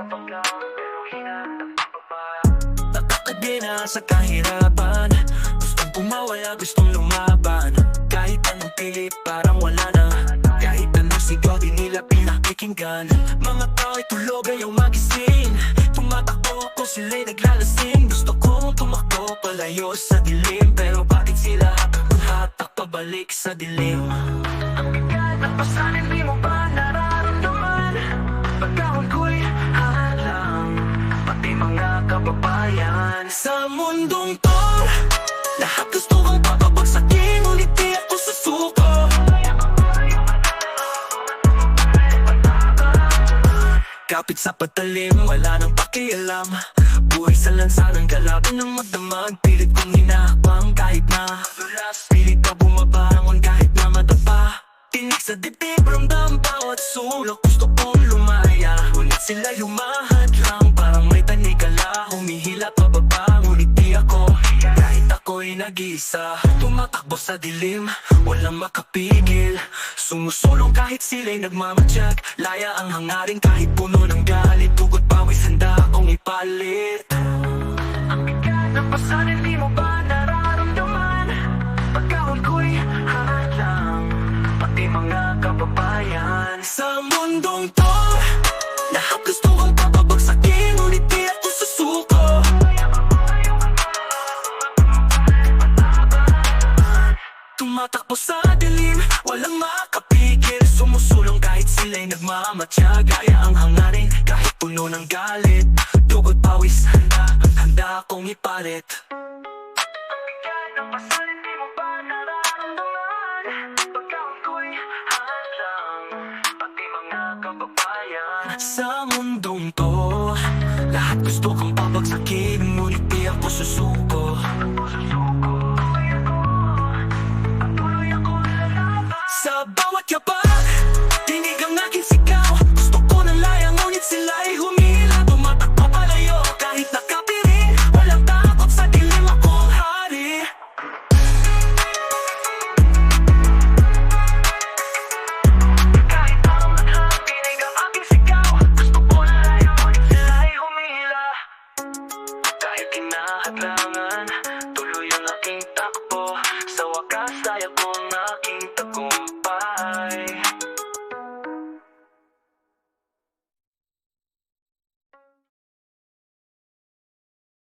Sabag lang pero hinahantang pababa. Nakakadina sa kahirapan, gustong pumawala, gustong lumaban. Kahit anong pilit parang wala na, kahit anong sigaw di nila pinakikinggan. Mga tao'y tulog ayaw magising, tumatakbo kung sila'y naglalasing. Gusto kong tumakbo palayo sa dilim, pero bakit sila hatak pabalik sa dilim? Ang bigat ng pasanin, di mo ba nararamdaman? Pagkahon ko'y halang, pati mga kababayan. Sa mundong to, lahat gusto kong papabagsakin, ngunit di ako susuko. Kapit sa patalim, wala nang pakialam. Buhay sa lansanang galapin ng magdamag. Pilit kong hinahakbang kahit na dulas. Pilit na bumabangon kahit na matapa. Tinig sa dibdib, ramdam bawat sulok. Gusto kong lumaya, ngunit sila lumahad lang. Parang may tanikala, humihila pababa, ngunit di ako. Kahit ako'y nag-iisa, tumatakbo sa dilim, walang makapigil. Sumusulong kahit sila'y nagmamadyak. Laya ang hangarin kahit puno ng galit. Tugot pawis, handa akong ipalit. Ang bigat ng pasanin, di mo ba nararamdaman? Pagkahon ko'y halang, pati mga kababayan. Sa mundong to, lahat gusto kong papabagsakin, ngunit di ako susuko. Tumatakbo sa dilim, walang makapigil. Sumusulong kahit sila'y nagmamatya. Gaya ang hangarin kahit puno ng galit. Dugot pawis, handa akong ipalit. Ang bigat ng pasanin, di mo ba nararamdaman? Pagkahon ko'y halang, pati mga kababayan. Sa mundong to, lahat gusto kong papagsakin, ngunit di ako susuko. Sa bawat yapak, tinig ang aking sigaw. Gusto ko ng laya, ngunit sila'y humila. Tumatakbo palayo, kahit nakapiring. Walang takot sa dilim, akong hari. Kahit anong lahat, tinig ang aking sigaw. Gusto ko ng laya, ngunit sila'y humila. Dahil